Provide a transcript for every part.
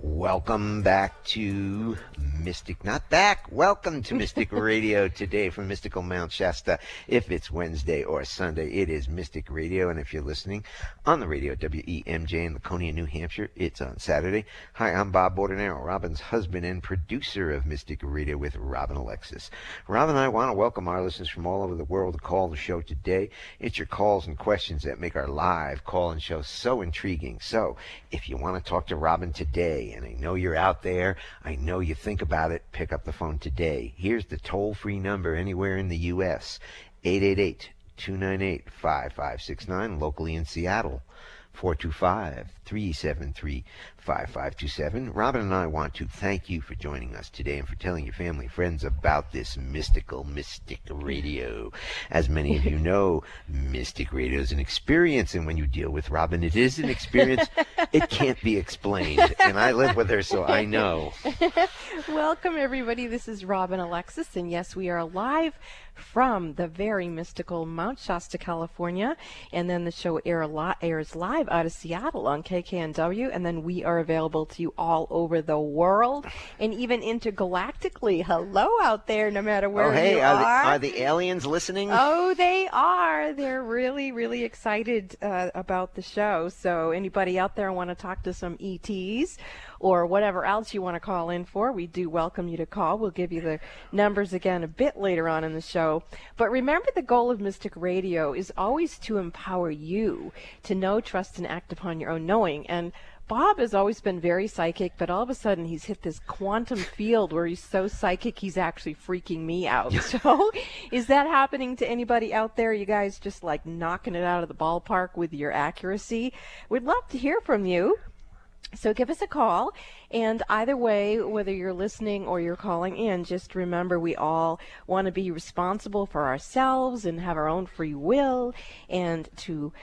Welcome back to Welcome to Mystic Radio today from mystical Mount Shasta. If it's Wednesday or Sunday, it is Mystic Radio. And if you're listening on the radio, WEMJ in Laconia, New Hampshire, it's on Saturday. Hi, I'm Bob Bordenero, Robin's husband and producer of Mystic Radio with Robin Alexis. Robin and I want to welcome our listeners from all over the world to call the show today. It's your calls and questions that make our live call-in show so intriguing. So if you want to talk to Robin today, and I know you're out there, I know you think about it, pick up the phone today. Here's the toll-free number anywhere in the U.S., 888-298-5569, locally in Seattle, 425-373-5527. Robin and I want to thank you for joining us today and for telling your family and friends about this Mystic Radio. As many of you know, Mystic Radio is an experience, and when you deal with Robin, it is an experience. It can't be explained, and I live with her, so I know. Welcome, everybody. This is Robin Alexis, and yes, we are live from the very mystical Mount Shasta, California, and then the show airs live out of Seattle on KKNW, and then we are available to you all over the world and even intergalactically. Hello out there, no matter where you are. Are the aliens listening? Oh, they are. They're really, really excited about the show. So anybody out there want to talk to some ETs or whatever else you want to call in for, we do welcome you to call. We'll give you the numbers again a bit later on in the show. But remember, the goal of Mystic Radio is always to empower you to know, trust, and act upon your own knowing. And Bob has always been very psychic, but all of a sudden he's hit this quantum field where he's so psychic he's actually freaking me out. So is that happening to anybody out there? You guys just like knocking it out of the ballpark with your accuracy? We'd love to hear from you. So give us a call, and either way, whether you're listening or you're calling in, just remember we all want to be responsible for ourselves and have our own free will, and to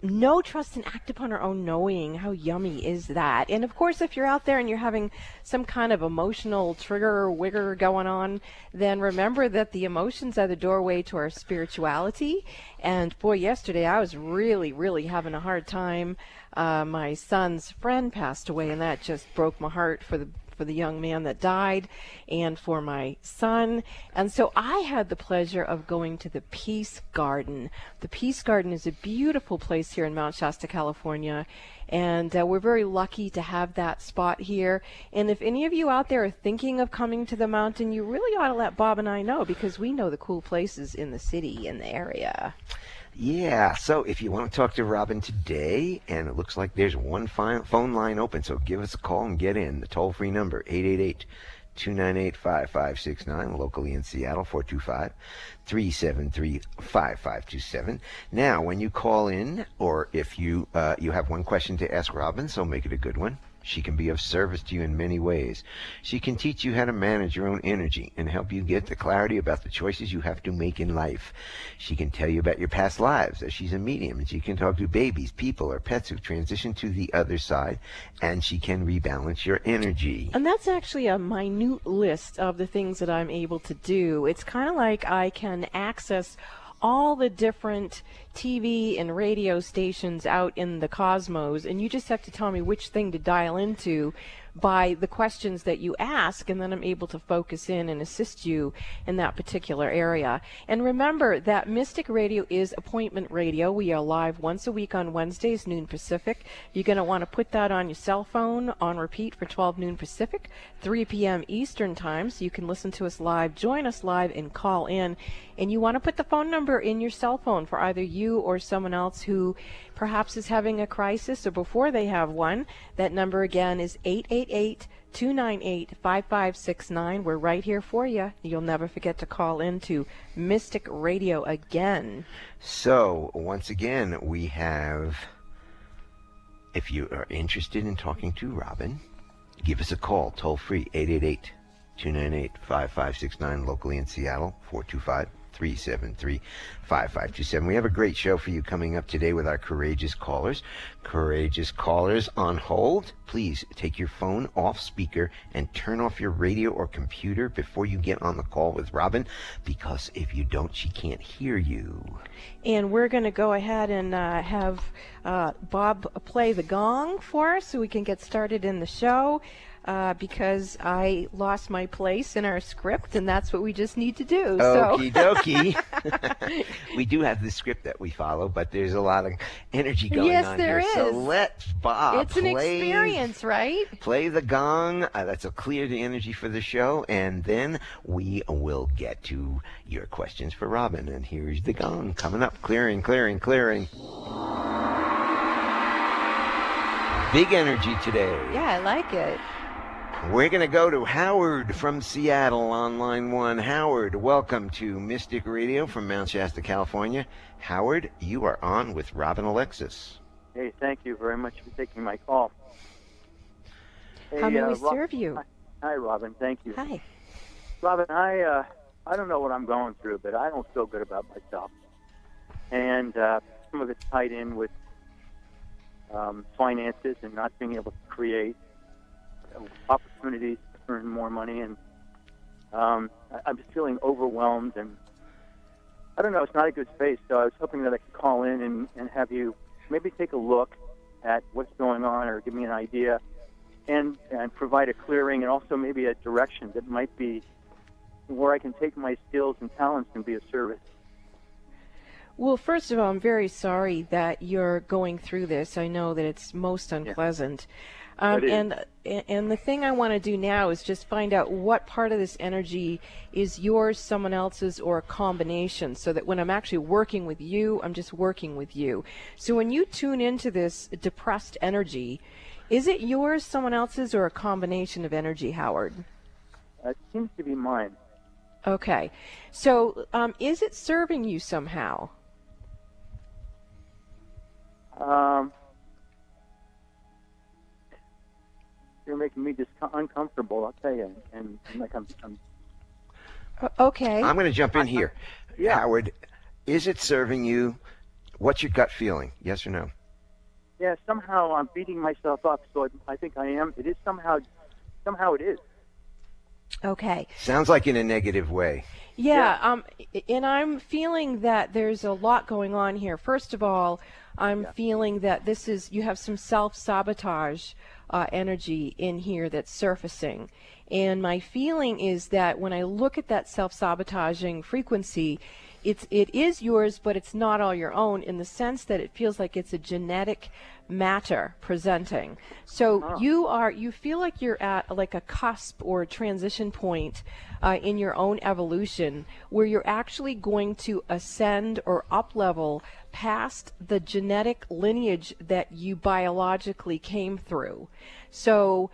know, trust, and act upon our own knowing. How yummy is that? And of course, if you're out there and you're having some kind of emotional trigger or wigger going on, then remember that the emotions are the doorway to our spirituality. And boy, yesterday I was really, really having a hard time. My son's friend passed away, and that just broke my heart for the young man that died and for my son. And so I had the pleasure of going to the Peace Garden. The Peace Garden is a beautiful place here in Mount Shasta, California, and we're very lucky to have that spot here. And if any of you out there are thinking of coming to the mountain, you really ought to let Bob and I know, because we know the cool places in the city, in the area. Yeah, so if you want to talk to Robin today, and it looks like there's one phone line open, so give us a call and get in. The toll-free number, 888-298-5569, locally in Seattle, 425-373-5527. Now, when you call in, or if you have one question to ask Robin, so make it a good one. She can be of service to you in many ways. She can teach you how to manage your own energy and help you get the clarity about the choices you have to make in life. She can tell you about your past lives, as she's a medium, and she can talk to babies, people, or pets who've transitioned to the other side, and she can rebalance your energy. And that's actually a minute list of the things that I'm able to do. It's kind of like I can access all the different TV and radio stations out in the cosmos, and you just have to tell me which thing to dial into by the questions that you ask, and then I'm able to focus in and assist you in that particular area. And remember that Mystic Radio is appointment radio. We are live once a week on Wednesdays, noon Pacific. You're going to want to put that on your cell phone on repeat for 12 noon Pacific, 3 p.m. Eastern time, so you can listen to us live, join us live, and call in. And you want to put the phone number in your cell phone for either you or someone else who perhaps is having a crisis or before they have one. That number again is 888-298-5569. We're right here for you. You'll never forget to call into Mystic Radio again. So, once again, we have, if you are interested in talking to Robin, give us a call, toll free, 888-298-5569, locally in Seattle, 425 373-5527. We have a great show for you coming up today with our courageous callers. Courageous callers on hold. Please take your phone off speaker and turn off your radio or computer before you get on the call with Robin, because if you don't, she can't hear you. And we're going to go ahead and have Bob play the gong for us so we can get started in the show. Because I lost my place in our script, and that's what we just need to do. Okie dokie. We do have the script that we follow, but there's a lot of energy going on there here. is. So let's, Bob, it's an experience, right? Play the gong. That'll clear the energy for the show, and then we will get to your questions for Robin. And here's the gong coming up. Clearing, clearing, clearing. Big energy today. Yeah, I like it. We're going to go to Howard from Seattle on line 1. Howard, welcome to Mystic Radio from Mount Shasta, California. Howard, you are on with Robin Alexis. Hey, thank you very much for taking my call. Hey, how may we serve you? Hi, Robin. Thank you. Hi. Robin, I don't know what I'm going through, but I don't feel good about myself. And some of it's tied in with finances and not being able to create opportunities to earn more money, and I'm just feeling overwhelmed, and I don't know, it's not a good space, so I was hoping that I could call in and have you maybe take a look at what's going on or give me an idea and provide a clearing and also maybe a direction that might be where I can take my skills and talents and be of service. Well, first of all, I'm very sorry that you're going through this. I know that it's most unpleasant. And the thing I want to do now is just find out what part of this energy is yours, someone else's, or a combination, so that when I'm actually working with you, I'm just working with you. So when you tune into this depressed energy, is it yours, someone else's, or a combination of energy, Howard? It seems to be mine. Okay. So is it serving you somehow? You're making me just uncomfortable, I'll tell you. And like I'm okay. I'm going to jump in here. Yeah. Howard, is it serving you? What's your gut feeling? Yes or no? Yeah, somehow I'm beating myself up, so I think I am. It is somehow it is. Okay. Sounds like in a negative way. Yeah. And I'm feeling that there's a lot going on here. First of all, I'm feeling that you have some self-sabotage energy in here that's surfacing. And my feeling is that when I look at that self-sabotaging frequency, it is yours, but it's not all your own, in the sense that it feels like it's a genetic matter presenting. So you feel like you're at like a cusp or a transition point in your own evolution, where you're actually going to ascend or up level past the genetic lineage that you biologically came through. So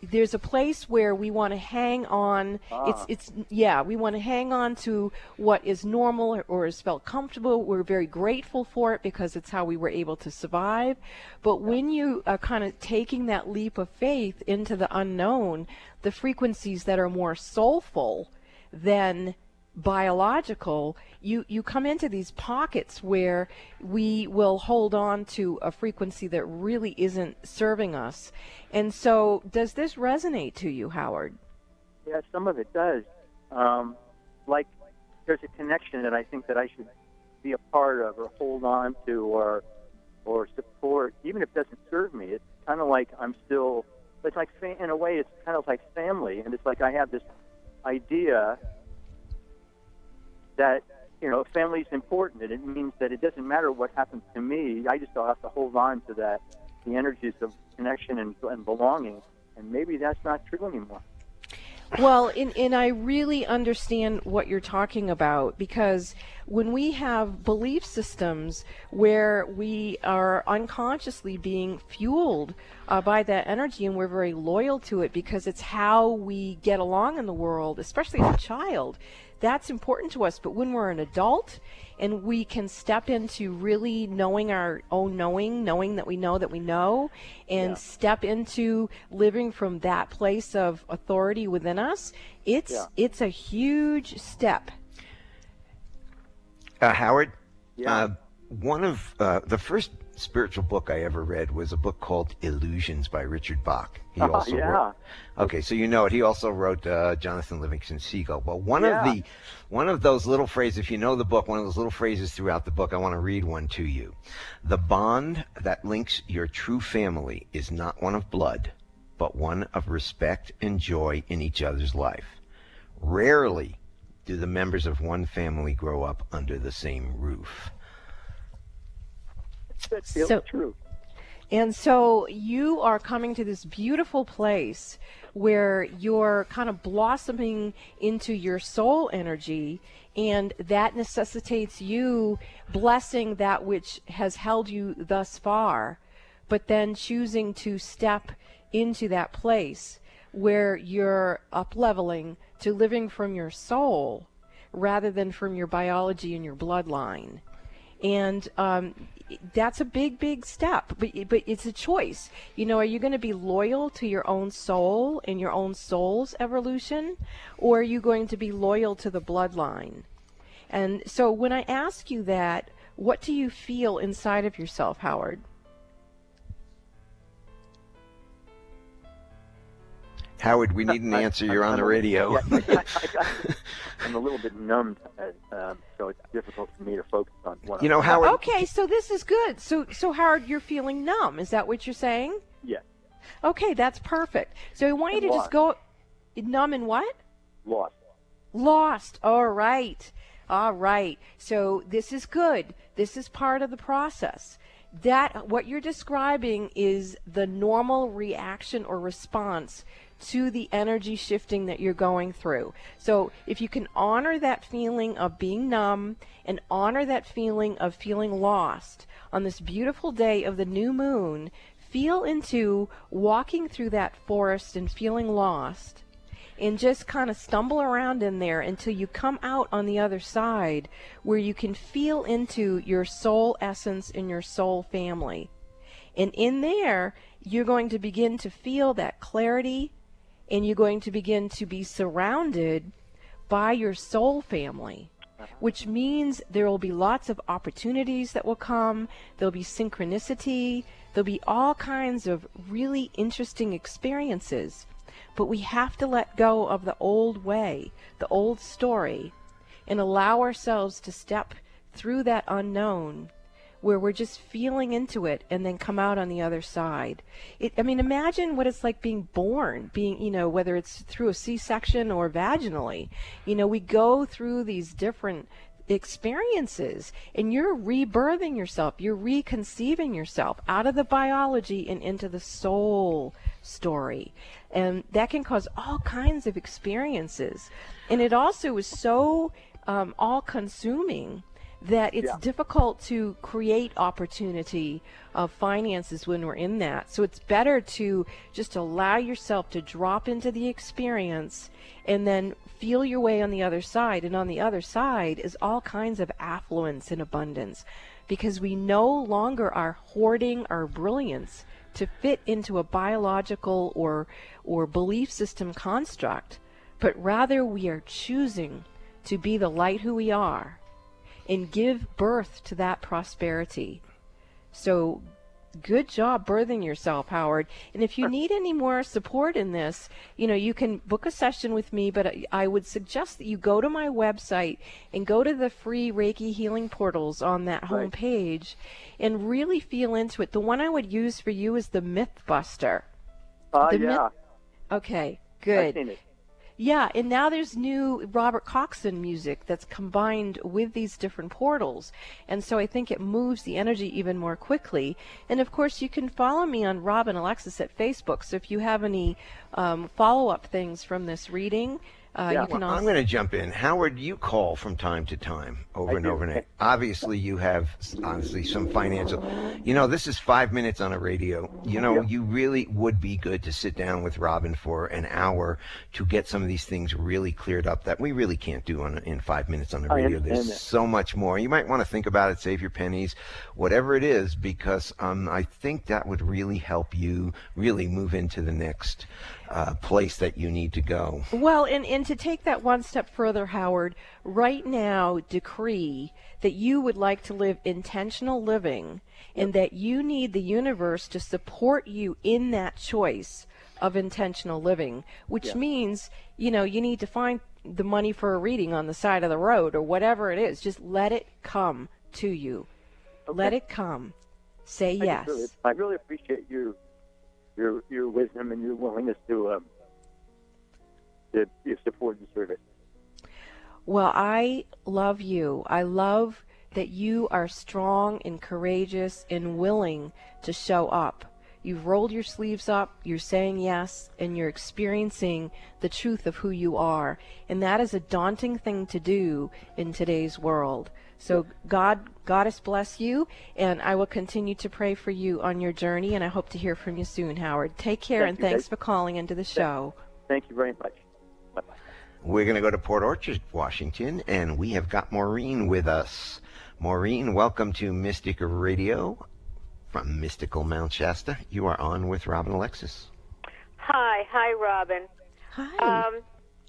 there's a place where we want to hang on. We want to hang on to what is normal or is felt comfortable. We're very grateful for it because it's how we were able to survive. But when you are kind of taking that leap of faith into the unknown, the frequencies that are more soulful than biological, you come into these pockets where we will hold on to a frequency that really isn't serving us. And so does this resonate to you, Howard? Yeah, some of it does. Like there's a connection that I think that I should be a part of or hold on to or support, even if it doesn't serve me. It's kind of like it's like, in a way, it's kind of like family. And it's like I have this idea that, family is important, and it means that it doesn't matter what happens to me. I just have to hold on to that, the energies of connection and belonging, and maybe that's not true anymore. Well, and I really understand what you're talking about, because when we have belief systems where we are unconsciously being fueled by that energy, and we're very loyal to it because it's how we get along in the world, especially as a child, that's important to us. But when we're an adult and we can step into really knowing our own knowing that we know, and step into living from that place of authority within us, it's a huge step. Howard, Yeah. one of the first spiritual book I ever read was a book called Illusions by Richard Bach. He also Yeah. wrote. Okay, so you know it. He also wrote Jonathan Livingston Seagull. Well, one of those little phrases, if you know the book, one of those little phrases throughout the book, I want to read one to you. The bond that links your true family is not one of blood, but one of respect and joy in each other's life. Rarely do the members of one family grow up under the same roof. That feels So- true. And so you are coming to this beautiful place where you're kind of blossoming into your soul energy, and that necessitates you blessing that which has held you thus far, but then choosing to step into that place where you're up-leveling to living from your soul rather than from your biology and your bloodline. And that's a big, big step, but it's a choice. Are you going to be loyal to your own soul and your own soul's evolution, or are you going to be loyal to the bloodline? And so when I ask you that, what do you feel inside of yourself, Howard? Howard, we need an answer. You're on the radio. I'm a little bit numbed, so it's difficult for me to focus on one. You know, Howard. Okay, so this is good. So Howard, you're feeling numb. Is that what you're saying? Yes. Okay, that's perfect. So I want you to just go numb and what? Lost. Lost. All right. All right. So this is good. This is part of the process. That what you're describing is the normal reaction or response to the energy shifting that you're going through. So if you can honor that feeling of being numb and honor that feeling of feeling lost on this beautiful day of the new moon, feel into walking through that forest and feeling lost, and just kind of stumble around in there until you come out on the other side where you can feel into your soul essence and your soul family. And in there, you're going to begin to feel that clarity, and you're going to begin to be surrounded by your soul family, which means there will be lots of opportunities that will come. There'll be synchronicity. There'll be all kinds of really interesting experiences. But we have to let go of the old way, the old story, and allow ourselves to step through that unknown where we're just feeling into it and then come out on the other side. Imagine what it's like being born, whether it's through a C-section or vaginally. We go through these different experiences, and you're rebirthing yourself, you're reconceiving yourself out of the biology and into the soul story. And that can cause all kinds of experiences. And it also is so all-consuming that it's difficult to create opportunity of finances when we're in that. So it's better to just allow yourself to drop into the experience and then feel your way on the other side. And on the other side is all kinds of affluence and abundance, because we no longer are hoarding our brilliance to fit into a biological or belief system construct, but rather we are choosing to be the light who we are and give birth to that prosperity. So good job birthing yourself, Howard. And if you need any more support in this, you can book a session with me, but I would suggest that you go to my website and go to the free Reiki healing portals on that home page and really feel into it. The one I would use for you is the Mythbuster. Okay, good. I've seen it. Yeah, and now there's new Robert Coxon music that's combined with these different portals. And so I think it moves the energy even more quickly. And of course, you can follow me on Rob and Alexis at Facebook. So if you have any follow-up things from this reading, you can also... I'm going to jump in. Howard, you call from time to time, over and over again. Obviously, you have, honestly, some financial... this is 5 minutes on a radio. You really would be good to sit down with Robin for an hour to get some of these things really cleared up that we really can't do in 5 minutes on the radio. There's so much more. You might want to think about it, save your pennies, whatever it is, because I think that would really help you really move into the next place that you need to go. Well, and to take that one step further, Howard, right now decree that you would like to live intentional living and that you need the universe to support you in that choice of intentional living, which means, you need to find the money for a reading on the side of the road or whatever it is. Just let it come to you. Okay. Let it come. Say yes. I really appreciate your wisdom and your willingness to support and service. Well, I love you. I love that you are strong and courageous and willing to show up. You've rolled your sleeves up, you're saying yes, and you're experiencing the truth of who you are. And that is a daunting thing to do in today's world. So Goddess bless you, and I will continue to pray for you on your journey, and I hope to hear from you soon, Howard. Take care, and thanks for calling into the show. Thank you very much. Bye-bye. We're going to go to Port Orchard, Washington, and we have got Maureen with us. Maureen, welcome to Mystic Radio from Mystical Mount Shasta. You are on with Robin Alexis. Hi, Robin. Hi.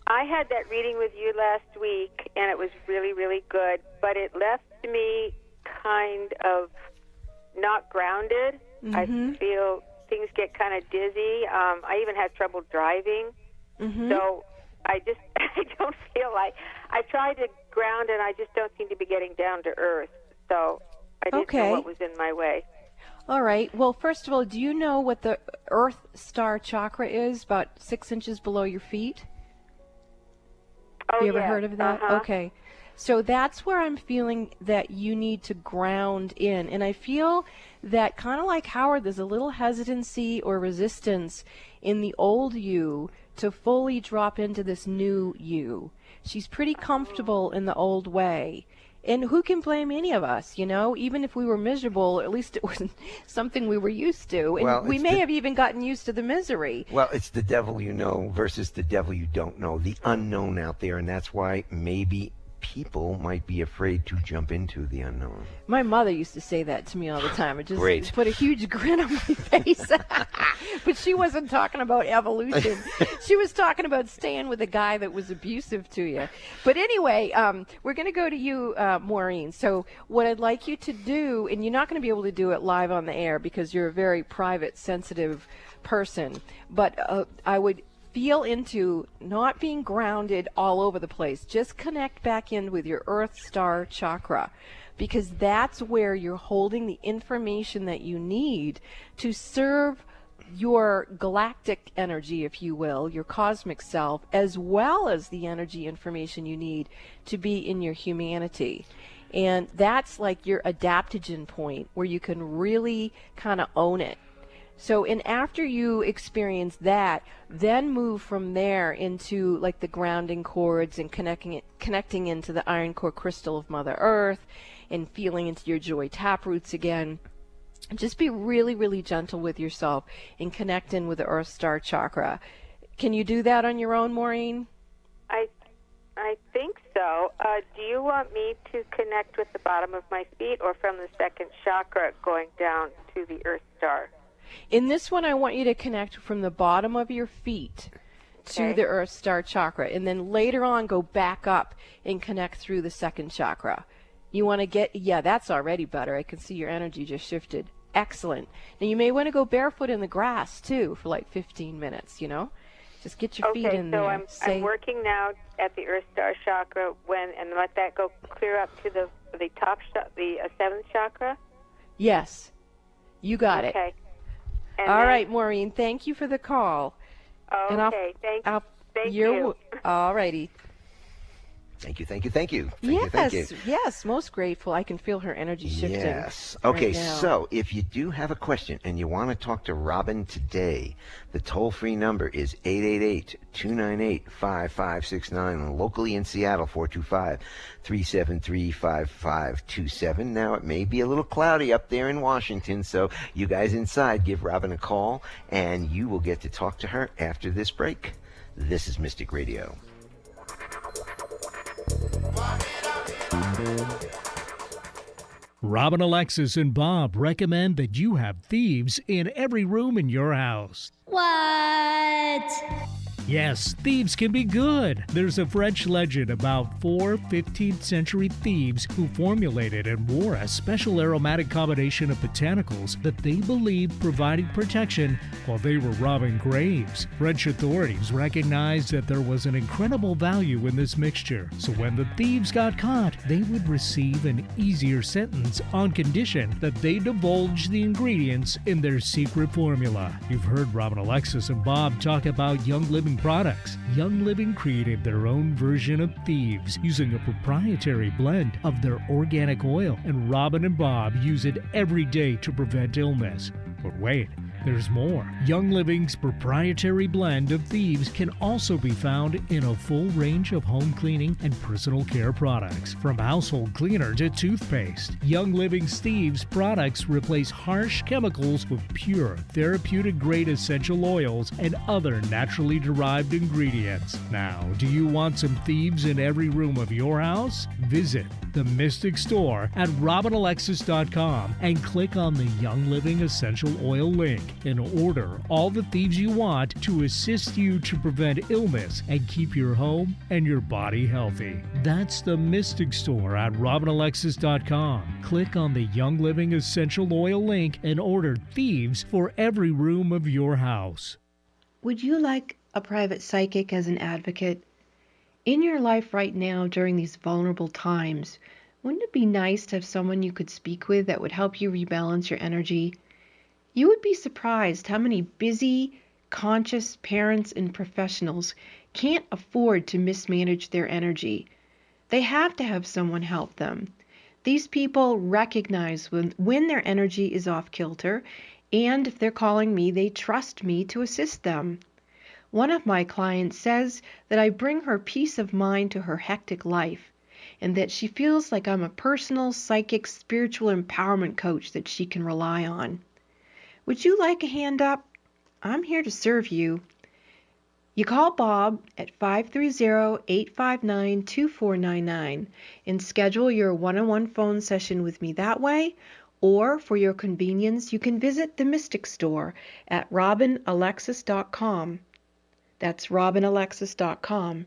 I had that reading with you last week, and it was really, really good, but it left me kind of not grounded. I feel things get kind of dizzy. I even had trouble driving. So I don't feel like, I tried to ground, and I just don't seem to be getting down to earth. So I didn't know what was in my way. All right. Well, first of all, do you know what the Earth Star Chakra is, about 6 inches below your feet? Oh, Have you ever heard of that? Uh-huh. Okay. So that's where I'm feeling that you need to ground in. And I feel that kind of like Howard, there's a little hesitancy or resistance in the old you to fully drop into this new you. She's pretty comfortable in the old way. And who can blame any of us, Even if we were miserable, at least it wasn't something we were used to. And Well, we may have even gotten used to the misery. Well, it's the devil you know versus the devil you don't know, the unknown out there, and that's why maybe people might be afraid to jump into the unknown. My mother used to say that to me all the time. It just Great. put a huge grin on my face. But she wasn't talking about evolution. She was talking about staying with a guy that was abusive to you. But anyway, we're going to go to you, Maureen. So what I'd like you to do, and you're not going to be able to do it live on the air because you're a very private, sensitive person, but I would feel into not being grounded all over the place. Just connect back in with your Earth Star Chakra, because that's where you're holding the information that you need to serve your galactic energy, if you will, your cosmic self, as well as the energy information you need to be in your humanity. And that's like your adaptogen point where you can really kind of own it. So, and after you experience that, then move from there into like the grounding cords and connecting into the iron core crystal of Mother Earth and feeling into your joy taproots again. Just be really, really gentle with yourself and connect in with the Earth Star Chakra. Can you do that on your own, Maureen? I think so. Do you want me to connect with the bottom of my feet or from the second chakra going down to the Earth Star? In this one, I want you to connect from the bottom of your feet to the Earth Star Chakra, and then later on go back up and connect through the second chakra. You want to that's already better. I can see your energy just shifted. Excellent. Now, you may want to go barefoot in the grass, too, for like 15 minutes, Just get your feet in there. Okay, so I'm working now at the Earth Star Chakra and let that go clear up to the top, the seventh chakra? Yes. You got it. Okay. All right, Maureen, thank you for the call. Okay, thank you. All righty. Thank you. Yes, most grateful. I can feel her energy shifting. Yes. Okay, right now. so if you do have a question and you want to talk to Robin today, the toll-free number is 888-298-5569, and locally in Seattle, 425-373-5527. Now, it may be a little cloudy up there in Washington, so you guys inside, give Robin a call, and you will get to talk to her after this break. This is Mystic Radio. Robin, Alexis, and Bob recommend that you have thieves in every room in your house. What? Yes, thieves can be good. There's a French legend about 4 15th century thieves who formulated and wore a special aromatic combination of botanicals that they believed provided protection while they were robbing graves. French authorities recognized that there was an incredible value in this mixture, so when the thieves got caught, they would receive an easier sentence on condition that they divulge the ingredients in their secret formula. You've heard Robin, Alexis, and Bob talk about Young Living products. Young Living created their own version of thieves using a proprietary blend of their organic oil, and Robin and Bob use it every day to prevent illness. But wait, there's more. Young Living's proprietary blend of thieves can also be found in a full range of home cleaning and personal care products. From household cleaner to toothpaste, Young Living's thieves products replace harsh chemicals with pure, therapeutic-grade essential oils and other naturally derived ingredients. Now, do you want some thieves in every room of your house? Visit the Mystic Store at robinalexis.com and click on the Young Living Essential Oil link and order all the thieves you want to assist you to prevent illness and keep your home and your body healthy. That's the Mystic Store at robinalexis.com. Click on the Young Living Essential Oil link and order thieves for every room of your house. Would you like a private psychic as an advocate? In your life right now during these vulnerable times, wouldn't it be nice to have someone you could speak with that would help you rebalance your energy? You would be surprised how many busy, conscious parents and professionals can't afford to mismanage their energy. They have to have someone help them. These people recognize when their energy is off kilter, and if they're calling me, they trust me to assist them. One of my clients says that I bring her peace of mind to her hectic life, and that she feels like I'm a personal, psychic, spiritual empowerment coach that she can rely on. Would you like a hand up? I'm here to serve you. You call Bob at 530-859-2499 and schedule your one-on-one phone session with me that way, or for your convenience, you can visit the Mystic Store at robinalexis.com. That's robinalexis.com.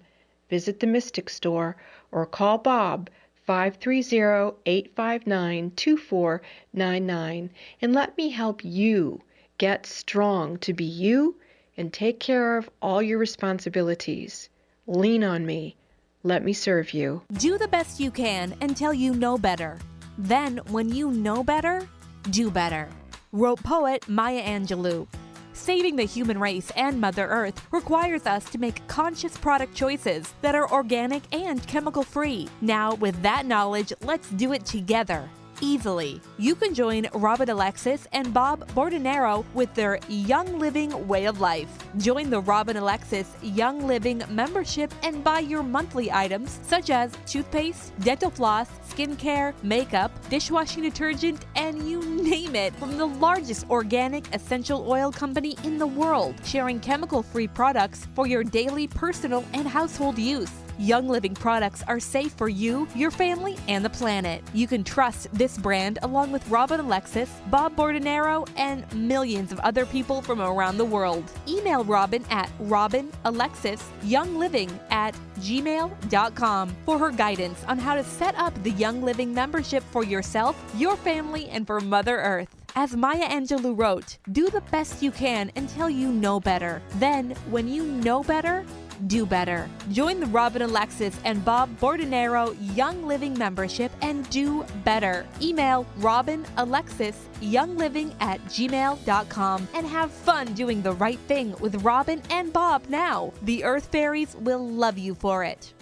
Visit the Mystic Store or call Bob 530-859-2499 and let me help you get strong to be you and take care of all your responsibilities. Lean on me. Let me serve you. Do the best you can until you know better. Then, when you know better, do better. Wrote poet Maya Angelou. Saving the human race and Mother Earth requires us to make conscious product choices that are organic and chemical-free. Now, with that knowledge, let's do it together. Easily. You can join Robin, Alexis, and Bob Bordenero with their Young Living way of life. Join the Robin, Alexis Young Living membership and buy your monthly items such as toothpaste, dental floss, skincare, makeup, dishwashing detergent, and you name it, from the largest organic essential oil company in the world, sharing chemical-free products for your daily, personal, and household use. Young Living products are safe for you, your family, and the planet. You can trust this brand along with Robin, Alexis, Bob Bordenero, and millions of other people from around the world. Email Robin at robinalexisyoungliving@gmail.com for her guidance on how to set up the Young Living membership for yourself, your family, and for Mother Earth. As Maya Angelou wrote, do the best you can until you know better. Then, when you know better, do better. Join the Robin, Alexis, and Bob Bordenero Young Living membership and do better. Email robinalexisyoungliving@gmail.com and have fun doing the right thing with Robin and Bob now. The Earth Fairies will love you for it.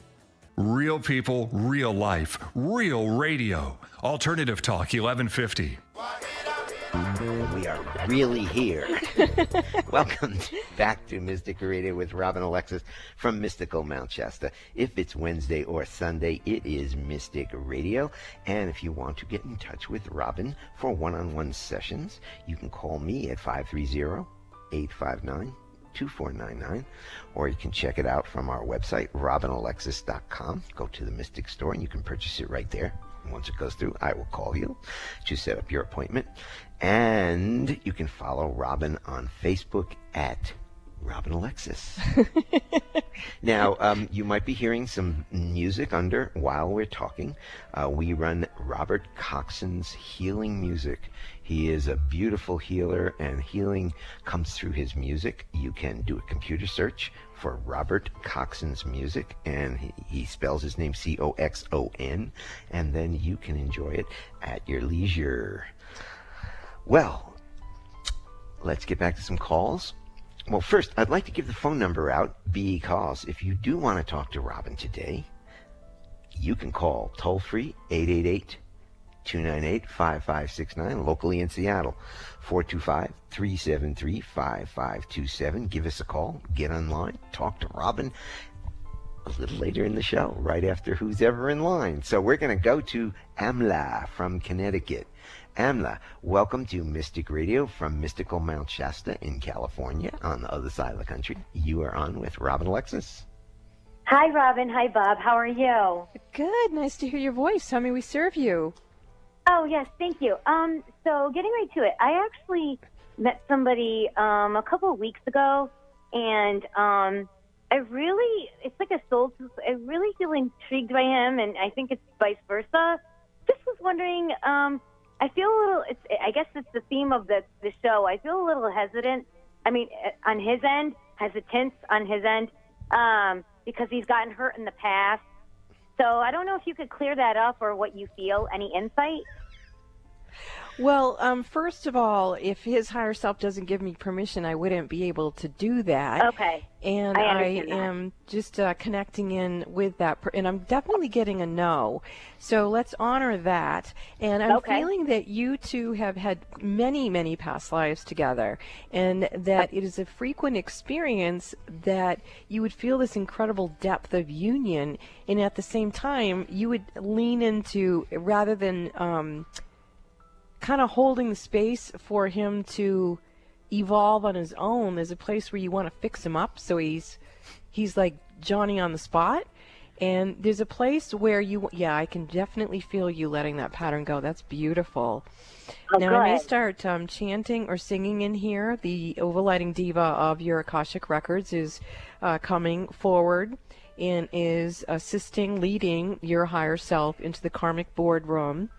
Real people, real life, real radio. Alternative Talk 1150. We are really here. Welcome back to Mystic Radio with Robin, Alexis from Mystical Mount Shasta. If it's Wednesday or Sunday, it is Mystic Radio. And if you want to get in touch with Robin for one-on-one sessions, you can call me at 530-859-2499, or you can check it out from our website, robinalexis.com. Go to the Mystic Store and you can purchase it right there. Once it goes through, I will call you to set up your appointment. And you can follow Robin on Facebook at Robin Alexis. Now, you might be hearing some music under while we're talking. We run Robert Coxon's healing music. He is a beautiful healer, and healing comes through his music. You can do a computer search for Robert Coxon's music, and he spells his name Coxon, and then you can enjoy it at your leisure. Well, let's get back to some calls. Well, first, I'd like to give the phone number out because if you do want to talk to Robin today, you can call toll-free 888-298-5569, locally in Seattle, 425-373-5527. Give us a call, get online, talk to Robin a little later in the show, right after Who's Ever in Line. So we're going to go to Amla from Connecticut. Amla, welcome to Mystic Radio from mystical Mount Shasta in California on the other side of the country. You are on with Robin Alexis. Hi, Robin. Hi, Bob. How are you? Good. Nice to hear your voice. How may we serve you? Oh, yes. Thank you. So getting right to it, I actually met somebody a couple of weeks ago, and it's like a soul, I really feel intrigued by him, and I think it's vice versa. Just was wondering, I feel a little, I guess it's the theme of the show. I feel a little hesitant. I mean, on his end, hesitance on his end, because he's gotten hurt in the past. So I don't know if you could clear that up or what you feel. Any insight? Well, first of all, if his higher self doesn't give me permission, I wouldn't be able to do that. Okay. And I am just connecting in with that, and I'm definitely getting a no. So let's honor that. And I'm feeling that you two have had many, many past lives together, and that it is a frequent experience that you would feel this incredible depth of union, and at the same time, you would lean into, rather than kind of holding the space for him to evolve on his own, there's a place where you want to fix him up so he's like Johnny on the spot, and there's a place where I can definitely feel you letting that pattern go. That's beautiful. Now I may start chanting or singing in here. The overlighting diva of your Akashic Records is coming forward and is leading your higher self into the karmic boardroom.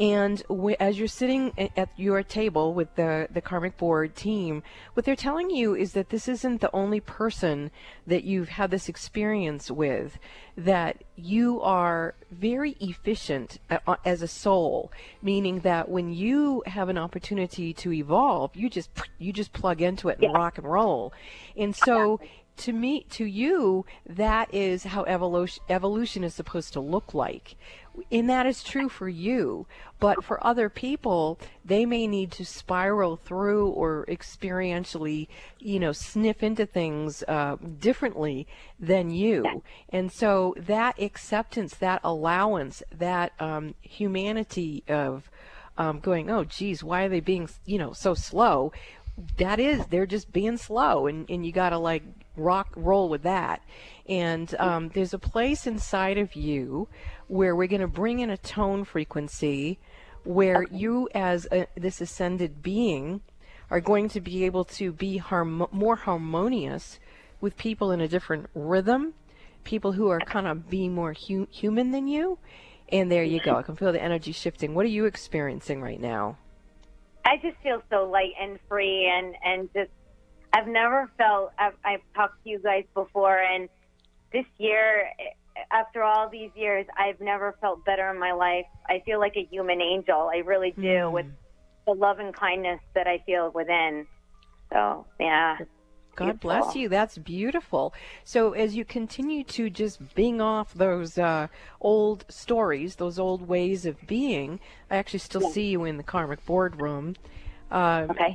And as you're sitting at your table with the karmic board team, what they're telling you is that this isn't the only person that you've had this experience with, that you are very efficient as a soul, meaning that when you have an opportunity to evolve, you just plug into it and rock and roll. And so to you, that is how evolution is supposed to look like. And that is true for you, but for other people, they may need to spiral through or experientially, sniff into things differently than you. And so that acceptance, that allowance, that humanity of going, oh, geez, why are they being, so slow? They're just being slow, and you got to roll with that. And there's a place inside of you where we're going to bring in a tone frequency where you as this ascended being are going to be able to be more harmonious with people in a different rhythm, people who are kind of being more human than you. And there you go. I can feel the energy shifting. What are you experiencing right now? I just feel so light and free, and just, I've never felt, I've talked to you guys before, and this year, after all these years, I've never felt better in my life. I feel like a human angel. I really do, with the love and kindness that I feel within. So, yeah. God bless you. That's beautiful. So as you continue to just bing off those old stories, those old ways of being, I actually still see you in the karmic boardroom.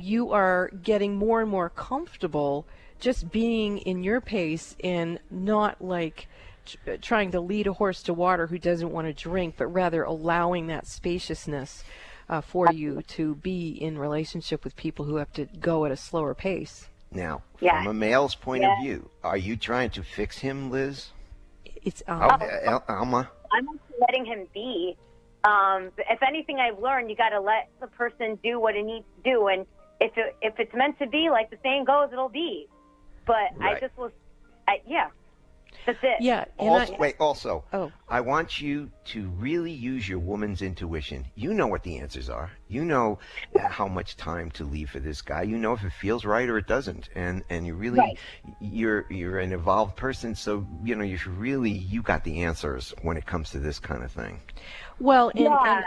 You are getting more and more comfortable just being in your pace and not trying to lead a horse to water who doesn't want to drink, but rather allowing that spaciousness for you to be in relationship with people who have to go at a slower pace. Now, from a male's point of view, are you trying to fix him, Liz? It's Alma. Alma? letting him be. If anything I've learned, you got to let the person do what it needs to do. And if it's meant to be, like the saying goes, it'll be. But Right. I just was, yeah, that's it. Yeah. Also, Oh. I want you to really use your woman's intuition. You know what the answers are. You know how much time to leave for this guy. You know if it feels right or it doesn't. And you really, Right. you're an evolved person, so you should really, you got the answers when it comes to this kind of thing. Well, Yeah.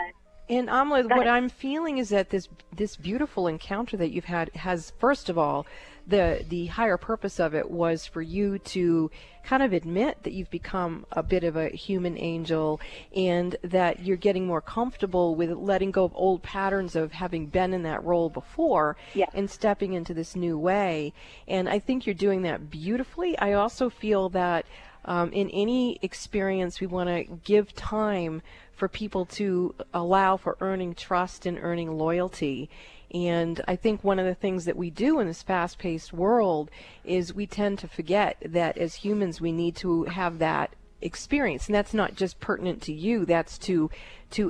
and Amla, what I'm feeling is that this beautiful encounter that you've had has, first of all, the higher purpose of it was for you to kind of admit that you've become a bit of a human angel, and that you're getting more comfortable with letting go of old patterns of having been in that role before, Yeah. and stepping into this new way. And I think you're doing that beautifully. I also feel that in any experience, we want to give time for people to allow for earning trust and earning loyalty. And I think one of the things that we do in this fast-paced world is we tend to forget that as humans we need to have that experience. And that's not just pertinent to you, that's to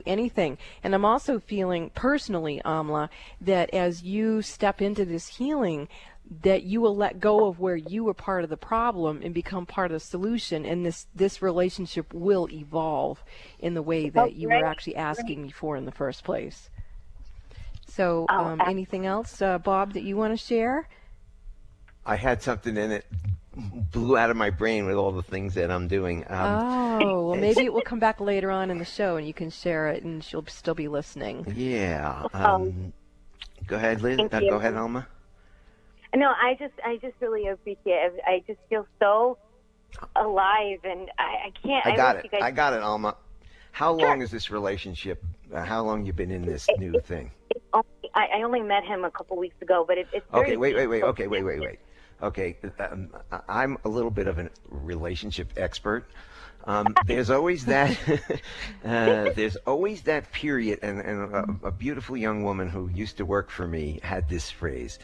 anything. And I'm also feeling personally, Amla, that as you step into this healing, that you will let go of where you were part of the problem and become part of the solution, and this relationship will evolve in the way that you were actually asking me for in the first place. So anything else, Bob, that you want to share? I had something in it blew out of my brain with all the things that I'm doing. Well, maybe it will come back later on in the show and you can share it and she'll still be listening. Yeah. Go ahead, Liz. Thank you. Go ahead, Alma. No, I just really appreciate it. I just feel so alive, and I can't. I got it. You guys... I got it, Alma. How long is this relationship? How long you been in this new thing? I only met him a couple weeks ago, but it's Okay, very wait. Okay, I'm a little bit of a relationship expert. There's always that. There's always that period, and a beautiful young woman who used to work for me had this phrase: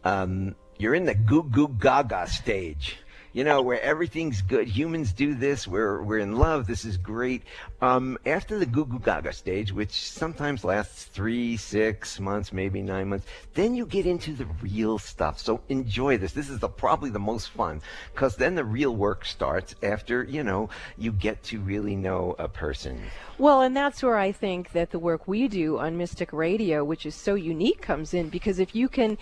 "You're in the goo goo gaga stage." Where everything's good. Humans do this. We're in love. This is great. After the goo goo gaga stage, which sometimes lasts 3, 6 months, maybe 9 months, then you get into the real stuff. So enjoy this. This is probably the most fun, because then the real work starts after, you get to really know a person. Well, and that's where I think that the work we do on Mystic Radio, which is so unique, comes in, because if you can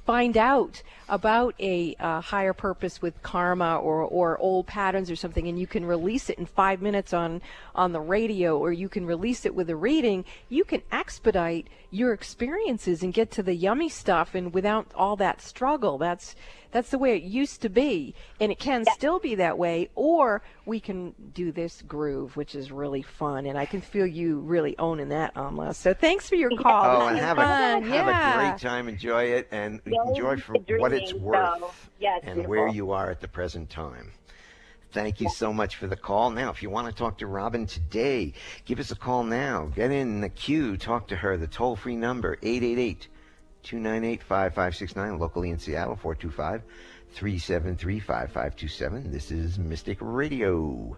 find out about a higher purpose with karma or old patterns or something, and you can release it in 5 minutes on the radio, or you can release it with a reading, you can expedite your experiences and get to the yummy stuff, and without all that struggle. That's the way it used to be, and it can still be that way. Or we can do this groove, which is really fun, and I can feel you really owning that, Amla. So thanks for your call. Oh, and have a great time. Enjoy it, and enjoy for what it's worth, and where you are at the present time. Thank you so much for the call. Now, if you want to talk to Robin today, give us a call now. Get in the queue. Talk to her. The toll-free number, 888-298-5569. Locally in Seattle, 425-373-5527. This is Mystic Radio.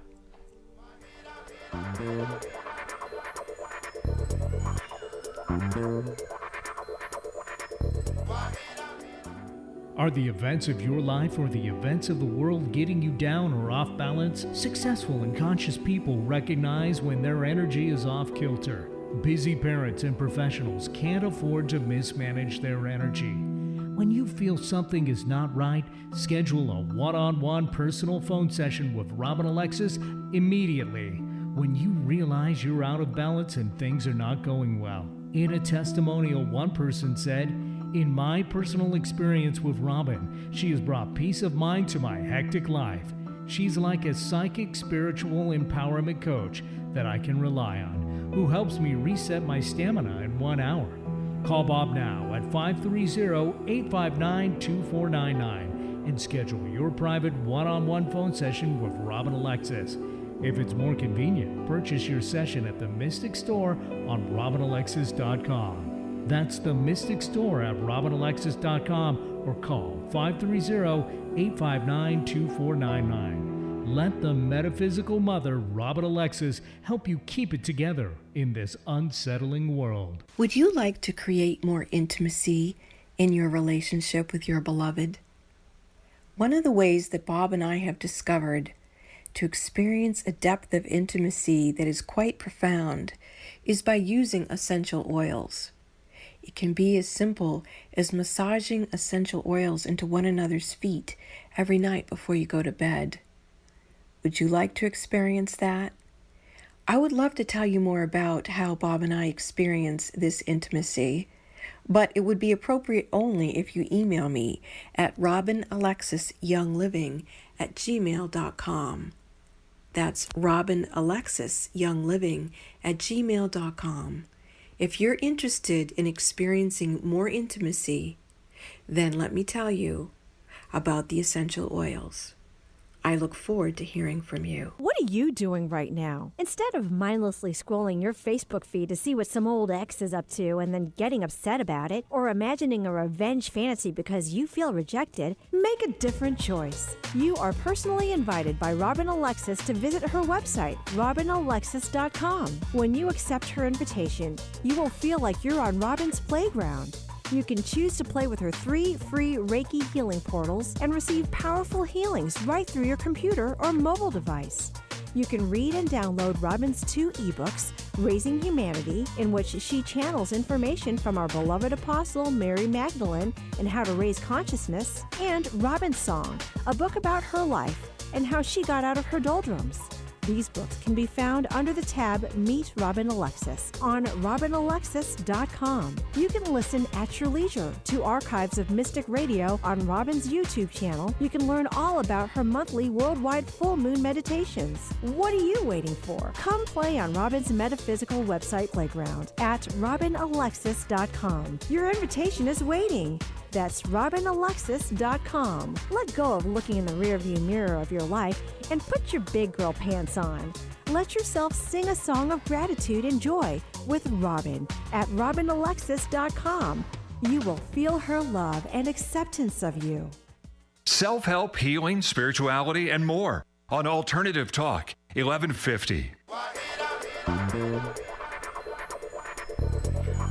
Are the events of your life or the events of the world getting you down or off balance? Successful and conscious people recognize when their energy is off kilter. Busy parents and professionals can't afford to mismanage their energy. When you feel something is not right, schedule a one-on-one personal phone session with Robin Alexis immediately when you realize you're out of balance and things are not going well. In a testimonial, one person said, "In my personal experience with Robin, she has brought peace of mind to my hectic life. She's like a psychic spiritual empowerment coach that I can rely on, who helps me reset my stamina in 1 hour." Call Bob now at 530-859-2499 and schedule your private one-on-one phone session with Robin Alexis. If it's more convenient, purchase your session at the Mystic Store on RobinAlexis.com. That's the Mystic Store at RobinAlexis.com, or call 530-859-2499. Let the metaphysical mother, Robin Alexis, help you keep it together in this unsettling world. Would you like to create more intimacy in your relationship with your beloved? One of the ways that Bob and I have discovered to experience a depth of intimacy that is quite profound is by using essential oils. It can be as simple as massaging essential oils into one another's feet every night before you go to bed. Would you like to experience that? I would love to tell you more about how Bob and I experience this intimacy, but it would be appropriate only if you email me at robinalexisyoungliving@gmail.com. That's robinalexisyoungliving@gmail.com. If you're interested in experiencing more intimacy, then let me tell you about the essential oils. I look forward to hearing from you. What are you doing right now? Instead of mindlessly scrolling your Facebook feed to see what some old ex is up to and then getting upset about it, or imagining a revenge fantasy because you feel rejected, make a different choice. You are personally invited by Robin Alexis to visit her website, robinalexis.com. When you accept her invitation, you will feel like you're on Robin's playground. You can choose to play with her 3 free Reiki healing portals and receive powerful healings right through your computer or mobile device. You can read and download Robin's 2 ebooks, Raising Humanity, in which she channels information from our beloved apostle Mary Magdalene and how to raise consciousness, and Robin's Song, a book about her life and how she got out of her doldrums. These books can be found under the tab Meet Robin Alexis on robinalexis.com. You can listen at your leisure to archives of Mystic Radio on Robin's YouTube channel. You can learn all about her monthly worldwide full moon meditations. What are you waiting for? Come play on Robin's metaphysical website playground at robinalexis.com. Your invitation is waiting. That's robinalexis.com. Let go of looking in the rearview mirror of your life and put your big girl pants on. Let yourself sing a song of gratitude and joy with Robin at robinalexis.com. You will feel her love and acceptance of you. Self-help, healing, spirituality, and more on Alternative Talk, 1150.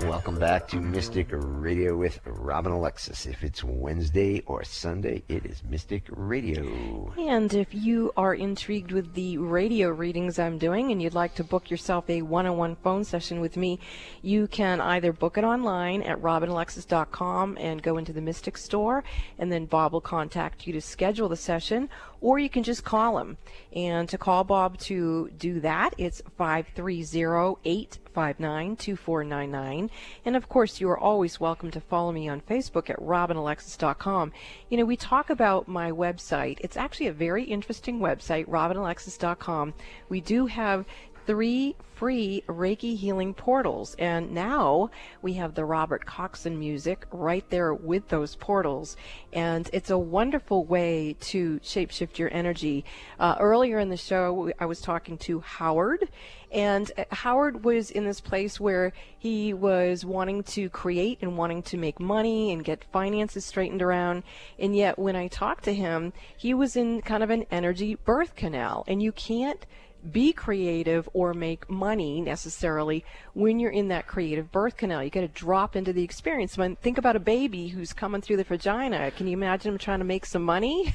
Welcome back to Mystic Radio with Robin Alexis. If it's Wednesday or Sunday, it is Mystic Radio. And if you are intrigued with the radio readings I'm doing and you'd like to book yourself a one-on-one phone session with me, you can either book it online at robinalexis.com and go into the Mystic store, and then Bob will contact you to schedule the session, or you can just call him. And to call Bob to do that, it's 530-859-2499. And of course, you are always welcome to follow me on Facebook at robinalexis.com. You know, we talk about my website. It's actually a very interesting website, robinalexis.com. We do have 3 free Reiki healing portals, and now we have the Robert Coxon music right there with those portals, and it's a wonderful way to shapeshift your energy. Earlier in the show, I was talking to Howard, and Howard was in this place where he was wanting to create and wanting to make money and get finances straightened around, and yet when I talked to him, he was in kind of an energy birth canal, and you can't be creative or make money necessarily when you're in that creative birth canal. You got to drop into the experience. When think about a baby who's coming through the vagina, can you imagine him trying to make some money?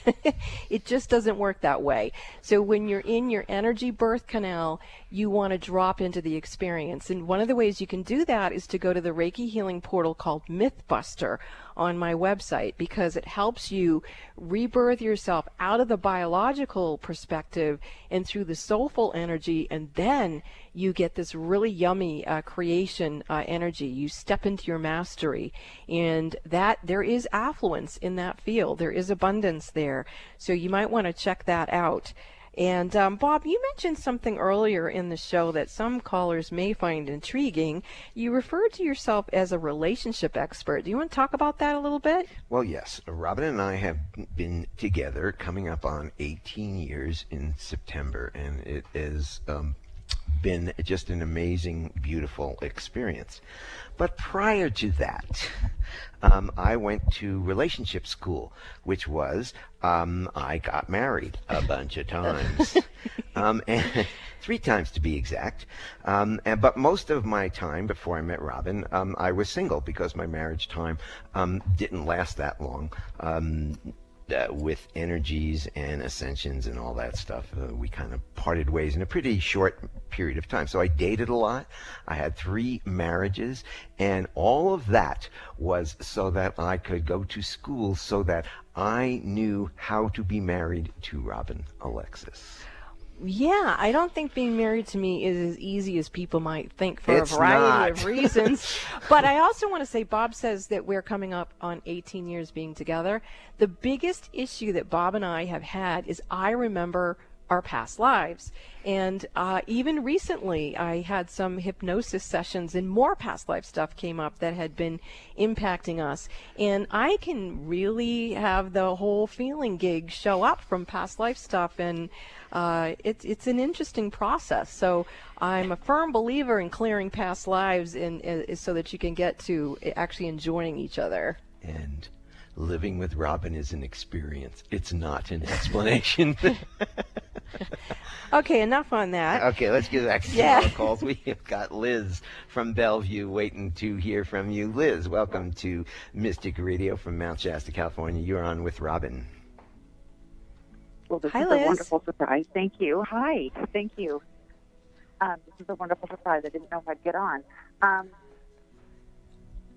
It just doesn't work that way. So when you're in your energy birth canal, you want to drop into the experience. And one of the ways you can do that is to go to the Reiki healing portal called Mythbuster on my website, because it helps you rebirth yourself out of the biological perspective and through the soulful energy, and then you get this really yummy creation energy. You step into your mastery, and that there is affluence in that field. There is abundance there. So you might want to check that out. And Bob, you mentioned something earlier in the show that some callers may find intriguing. You referred to yourself as a relationship expert. Do you want to talk about that a little bit? Well, yes. Robin and I have been together coming up on 18 years in September, and it is been just an amazing, beautiful experience. But prior to that, I went to relationship school, which was I got married a bunch of times, and 3 times to be exact. But most of my time before I met Robin, I was single because my marriage time didn't last that long. With energies and ascensions and all that stuff, we kind of parted ways in a pretty short period of time. So I dated a lot. I had 3 marriages, and all of that was so that I could go to school so that I knew how to be married to Robin Alexis. Yeah, I don't think being married to me is as easy as people might think for It's a variety not. of reasons. But I also want to say, Bob says that we're coming up on 18 years being together. The biggest issue that Bob and I have had is I remember our past lives. And even recently, I had some hypnosis sessions and more past life stuff came up that had been impacting us. And I can really have the whole feeling gig show up from past life stuff. And it's an interesting process. So I'm a firm believer in clearing past lives so that you can get to actually enjoying each other. And living with Robin is an experience. It's not an explanation. Okay, enough on that. Okay, let's get back to our calls. We have got Liz from Bellevue waiting to hear from you. Liz, welcome to Mystic Radio from Mount Shasta, California. You're on with Robin. Well, this Hi, is Liz. a wonderful surprise. Thank you. Hi. Thank you. This is a wonderful surprise. I didn't know if I'd get on.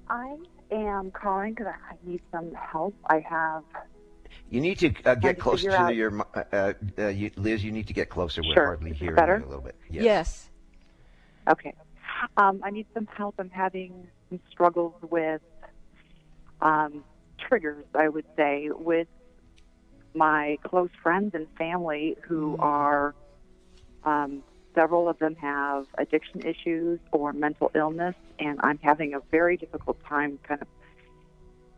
I am calling because I need some help. I have... You need to get closer figure to your... Liz, you need to get closer. We're Sure. hardly hearing Better? you a little bit. Yes. Okay. I need some help. I'm having some struggles with triggers, I would say, with my close friends and family who are... several of them have addiction issues or mental illness, and I'm having a very difficult time kind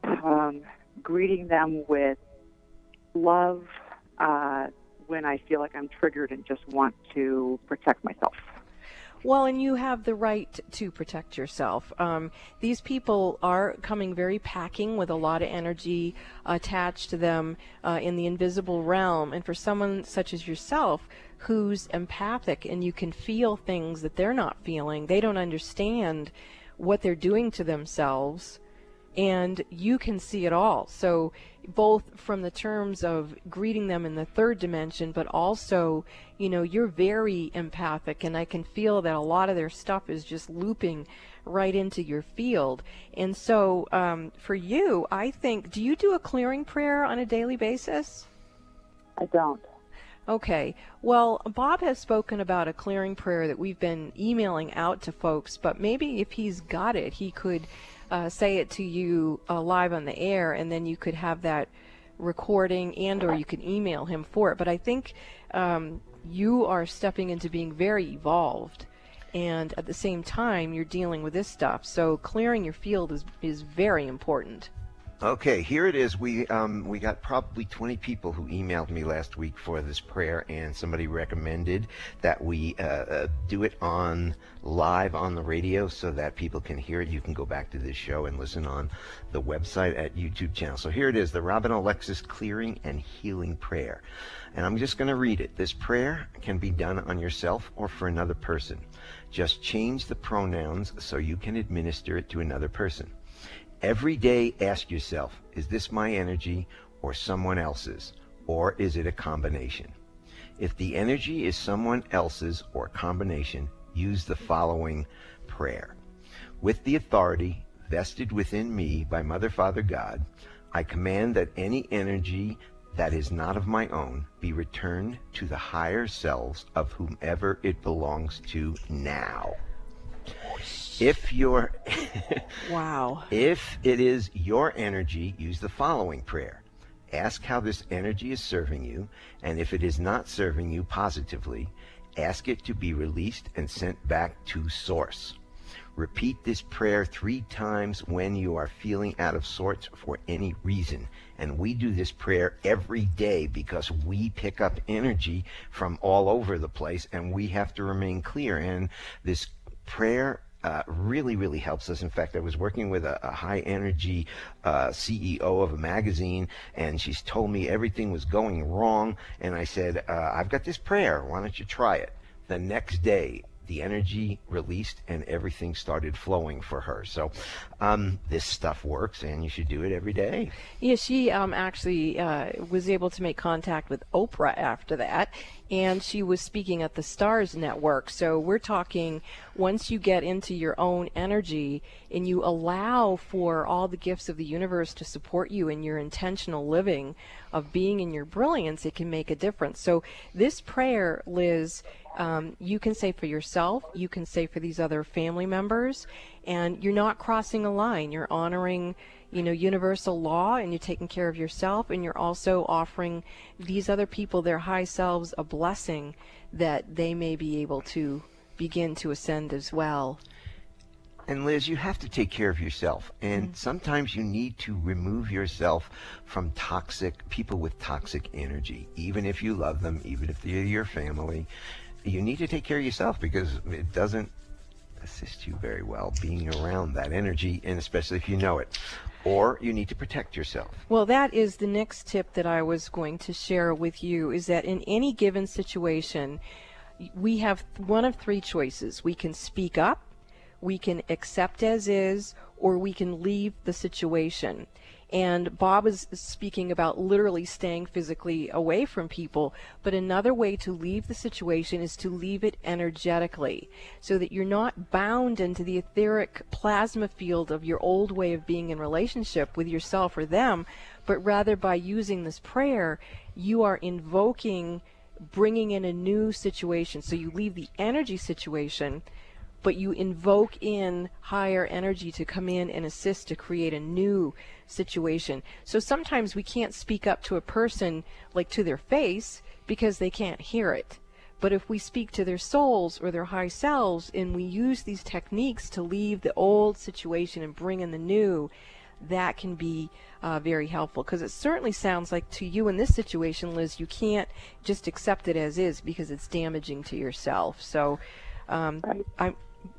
of greeting them with love when I feel like I'm triggered and just want to protect myself. Well, and you have the right to protect yourself. These people are coming very packing with a lot of energy attached to them in the invisible realm. And for someone such as yourself who's empathic and you can feel things that they're not feeling, they don't understand what they're doing to themselves, and you can see it all. So both from the terms of greeting them in the 3rd dimension, but also, you know, you're very empathic, and I can feel that a lot of their stuff is just looping right into your field. And so for you, I think, do you do a clearing prayer on a daily basis? I don't. Okay. Well, Bob has spoken about a clearing prayer that we've been emailing out to folks, but maybe if he's got it, he could say it to you live on the air, and then you could have that recording, and or you could email him for it. But I think you are stepping into being very evolved, and at the same time you're dealing with this stuff. So clearing your field is very important. Okay, here it is. We got probably 20 people who emailed me last week for this prayer, and somebody recommended that we do it live on the radio so that people can hear it. You can go back to this show and listen on the website at YouTube channel. So here it is, the Robin Alexis Clearing and Healing Prayer. And I'm just going to read it. This prayer can be done on yourself or for another person. Just change the pronouns so you can administer it to another person. Every day ask yourself, is this my energy or someone else's, or is it a combination? If the energy is someone else's or a combination, use the following prayer. With the authority vested within me by Mother, Father, God, I command that any energy that is not of my own be returned to the higher selves of whomever it belongs to now. If you're Wow. If it is your energy, use the following prayer. Ask how this energy is serving you, and if it is not serving you positively, ask it to be released and sent back to Source. Repeat this prayer 3 times when you are feeling out of sorts for any reason. And we do this prayer every day because we pick up energy from all over the place, and we have to remain clear. And this prayer really, really helps us. In fact, I was working with a high energy CEO of a magazine, and she's told me everything was going wrong. And I said, I've got this prayer. Why don't you try it? The next day, the energy released and everything started flowing for her. So this stuff works, and you should do it every day. Yeah, she actually was able to make contact with Oprah after that, and she was speaking at the Stars Network. So we're talking, once you get into your own energy and you allow for all the gifts of the universe to support you in your intentional living of being in your brilliance, it can make a difference. So this prayer, Liz, you can say for yourself, you can say for these other family members, and you're not crossing a line. You're honoring, universal law, and you're taking care of yourself, and you're also offering these other people, their high selves, a blessing that they may be able to begin to ascend as well. And Liz, you have to take care of yourself, and sometimes you need to remove yourself from people with toxic energy, even if you love them, even if they're your family. You need to take care of yourself, because it doesn't assist you very well being around that energy, and especially if you know it. Or you need to protect yourself. Well, that is the next tip that I was going to share with you, is that in any given situation, we have one of 3 choices. We can speak up, we can accept as is, or we can leave the situation. And Bob is speaking about literally staying physically away from people, but another way to leave the situation is to leave it energetically, so that you're not bound into the etheric plasma field of your old way of being in relationship with yourself or them, but rather by using this prayer, you are invoking, bringing in a new situation. So you leave the energy situation, but you invoke in higher energy to come in and assist to create a new situation. So sometimes we can't speak up to a person, like to their face, because they can't hear it. But if we speak to their souls or their high selves, and we use these techniques to leave the old situation and bring in the new, that can be very helpful. Because it certainly sounds like to you in this situation, Liz, you can't just accept it as is, because it's damaging to yourself. So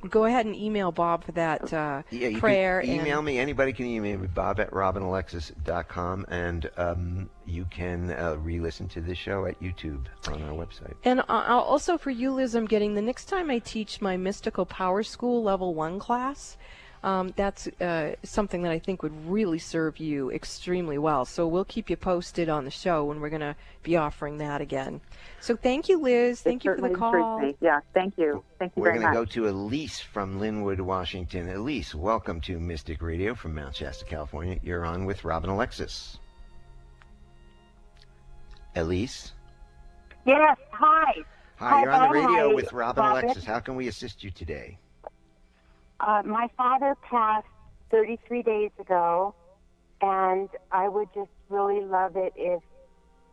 go ahead and email Bob for that you prayer. Can email me. Anybody can email me, bob@robinalexis.com, and you can re-listen to this show at YouTube on our website. And also for you, Liz, I'm getting, the next time I teach my Mystical Power School Level 1 class, that's something that I think would really serve you extremely well. So we'll keep you posted on the show when we're going to be offering that again. So thank you, Liz. Thank you for the call. Yeah, thank you. Thank you very much. We're going to go to Elise from Linwood, Washington. Elise, welcome to Mystic Radio from Mount Shasta, California. You're on with Robin Alexis. Elise? Yes, hi. Hi, you're on the radio Hi, with Robin Robin. Alexis. How can we assist you today? My father passed 33 days ago, and I would just really love it if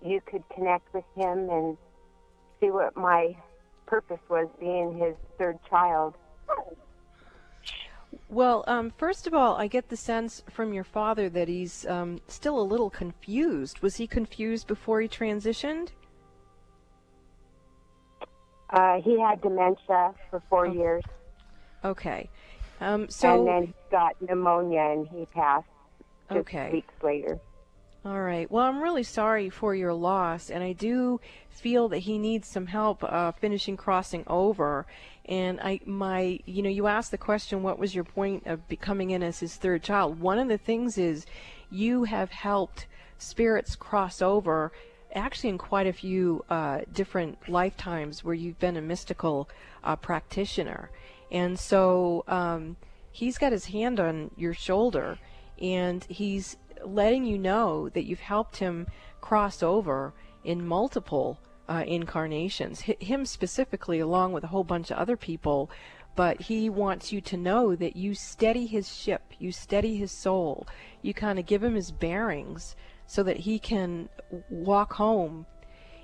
you could connect with him and see what my purpose was, being his 3rd child. Well, first of all, I get the sense from your father that he's still a little confused. Was he confused before he transitioned? He had dementia for 4 years. Okay. And then he got pneumonia, and he passed just weeks later. All right. Well, I'm really sorry for your loss, and I do feel that he needs some help finishing crossing over. And you asked the question, what was your point of coming in as his 3rd child? One of the things is you have helped spirits cross over, actually in quite a few different lifetimes where you've been a mystical practitioner. And so he's got his hand on your shoulder, and he's letting you know that you've helped him cross over in multiple incarnations, him specifically along with a whole bunch of other people, but he wants you to know that you steady his ship, you steady his soul, you kind of give him his bearings so that he can walk home.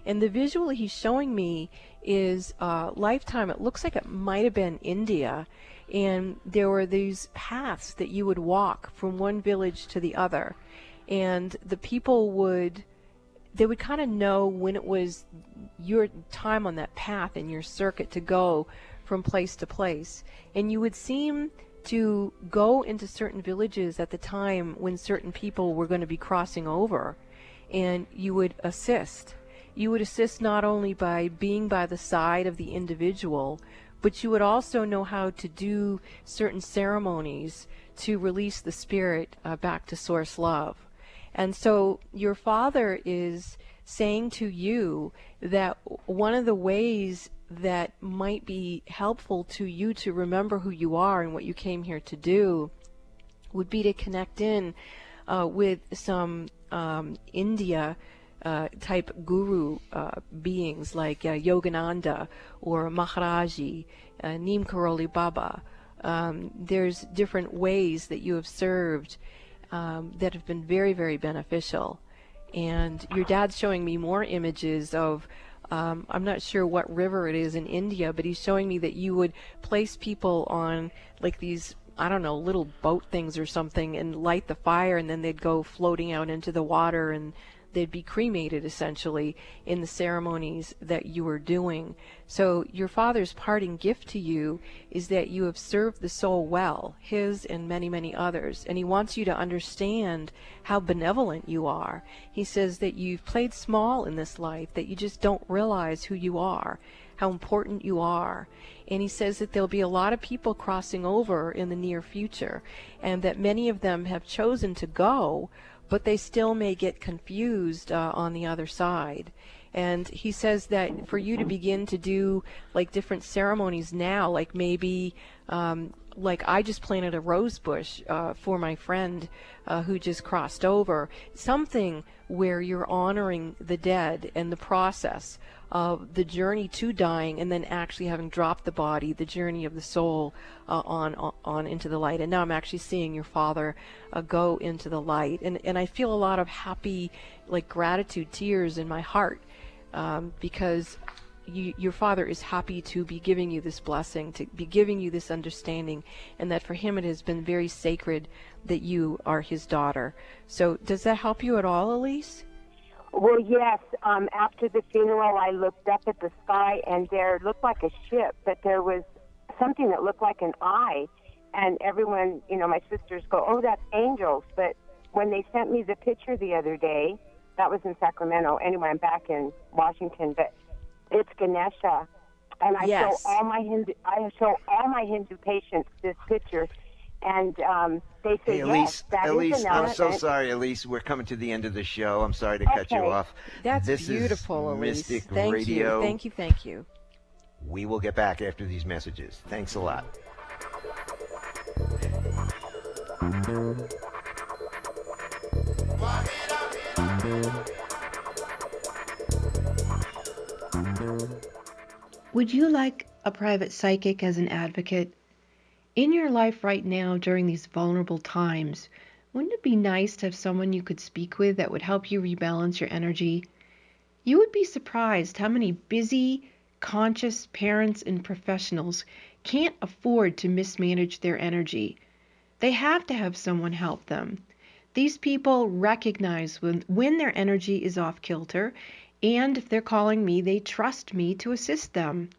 And the visual he's showing me is lifetime. It looks like it might have been India, And there were these paths that you would walk from one village to the other. And the people would kind of know when it was your time on that path and your circuit to go from place to place. And you would seem to go into certain villages at the time when certain people were going to be crossing over, and you would assist. You would assist not only by being by the side of the individual, but you would also know how to do certain ceremonies to release the spirit back to source love. And so your father is saying to you that one of the ways that might be helpful to you to remember who you are and what you came here to do would be to connect in with some India type guru beings like Yogananda or Maharaji, Neem Karoli Baba. There's different ways that you have served that have been very, very beneficial. And your dad's showing me more images of, I'm not sure what river it is in India, but he's showing me that you would place people on like these, I don't know, little boat things or something and light the fire, and then they'd go floating out into the water and they'd be cremated essentially in the ceremonies that you were doing. So your father's parting gift to you is that you have served the soul well, his and many, many others, and he wants you to understand how benevolent you are. He says that you've played small in this life, that you just don't realize who you are, how important you are. And he says that there'll be a lot of people crossing over in the near future, and that many of them have chosen to go, but they still may get confused on the other side. And he says that for you to begin to do like different ceremonies now, like maybe like I just planted a rose bush for my friend who just crossed over, something where you're honoring the dead and the process of the journey to dying, and then actually having dropped the body, the journey of the soul on into the light. And now I'm actually seeing your father go into the light, and I feel a lot of happy, like gratitude tears in my heart, because your father is happy to be giving you this blessing, to be giving you this understanding, and that for him it has been very sacred that you are his daughter. So does that help you at all, Elise? Well, yes. After the funeral, I looked up at the sky, and there looked like a ship, but there was something that looked like an eye. And everyone, my sisters go, "Oh, that's angels." But when they sent me the picture the other day, that was in Sacramento. Anyway, I'm back in Washington, but it's Ganesha, and I show all my Hindu patients this picture. And they say, hey, Elise, yes, that Elise, is an I'm so elephant. sorry, Elise. We're coming to the end of the show. I'm sorry to cut you off. That's this beautiful, is Elise. Mystic Thank Radio. you. Thank you. Thank you. We will get back after these messages. Thanks a lot. Would you like a private psychic as an advocate? In your life right now during these vulnerable times, wouldn't it be nice to have someone you could speak with that would help you rebalance your energy? You would be surprised how many busy, conscious parents and professionals can't afford to mismanage their energy. They have to have someone help them. These people recognize when their energy is off kilter, and if they're calling me, they trust me to assist them.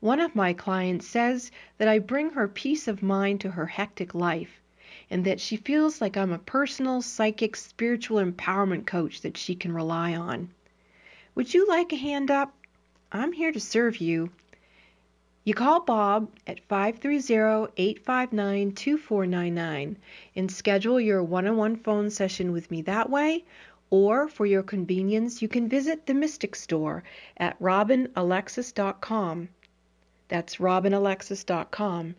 One of my clients says that I bring her peace of mind to her hectic life, and that she feels like I'm a personal, psychic, spiritual empowerment coach that she can rely on. Would you like a hand up? I'm here to serve you. You call Bob at 530-859-2499 and schedule your one-on-one phone session with me that way, or for your convenience, you can visit the Mystic Store at robinalexis.com. That's robinalexis.com.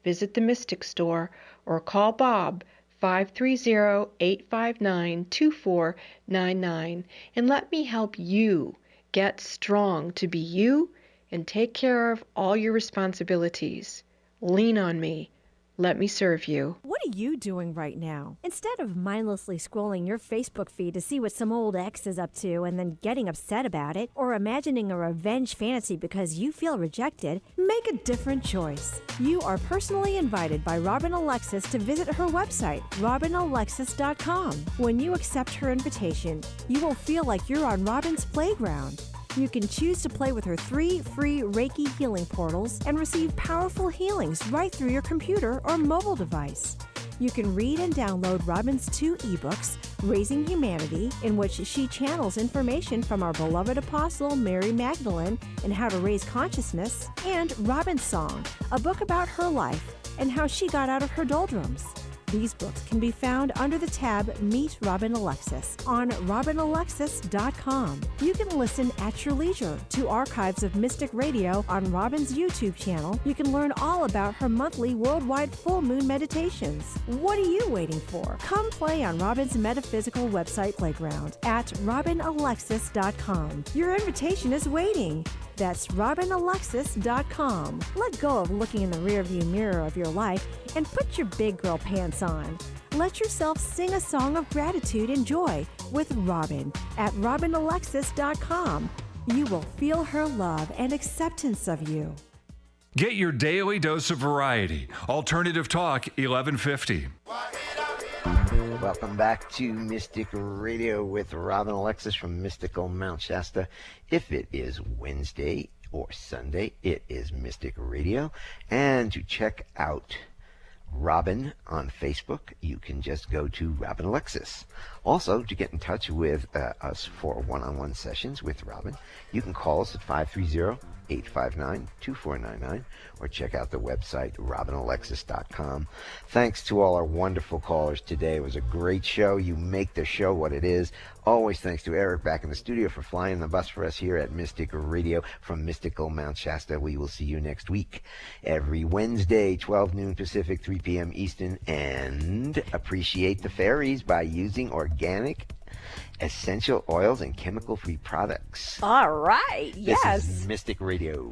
Visit the Mystic Store or call Bob 530-859-2499 and let me help you get strong to be you and take care of all your responsibilities. Lean on me. Let me serve you. What are you doing right now? Instead of mindlessly scrolling your Facebook feed to see what some old ex is up to and then getting upset about it, or imagining a revenge fantasy because you feel rejected, make a different choice. You are personally invited by Robin Alexis to visit her website, robinalexis.com. When you accept her invitation, you will feel like you're on Robin's playground. You can choose to play with her 3 free Reiki healing portals and receive powerful healings right through your computer or mobile device. You can read and download Robin's 2 ebooks, Raising Humanity, in which she channels information from our beloved apostle Mary Magdalene and how to raise consciousness, and Robin's Song, a book about her life and how she got out of her doldrums. These books can be found under the tab Meet Robin Alexis on robinalexis.com. You can listen at your leisure to archives of Mystic Radio on Robin's YouTube channel. You can learn all about her monthly worldwide full moon meditations. What are you waiting for? Come play on Robin's metaphysical website playground at robinalexis.com. Your invitation is waiting. That's robinalexis.com. Let go of looking in the rearview mirror of your life and put your big girl pants on. Let yourself sing a song of gratitude and joy with Robin at robinalexis.com. You will feel her love and acceptance of you. Get your daily dose of variety. Alternative Talk, 1150. Welcome back to Mystic Radio with Robin Alexis from Mystical Mount Shasta. If it is Wednesday or Sunday, it is Mystic Radio. And to check out Robin on Facebook, you can just go to Robin Alexis. Also, to get in touch with us for one-on-one sessions with Robin, you can call us at 530-859-2499 or check out the website robinalexis.com. Thanks to all our wonderful callers today. It was a great show. You make the show what it is. Always thanks to Eric back in the studio for flying the bus for us here at Mystic Radio from Mystical Mount Shasta. We will see you next week, every Wednesday, 12 noon Pacific, 3 p.m. Eastern. And appreciate the fairies by using organic essential oils and chemical-free products. All right. Yes. This is Mystic Radio.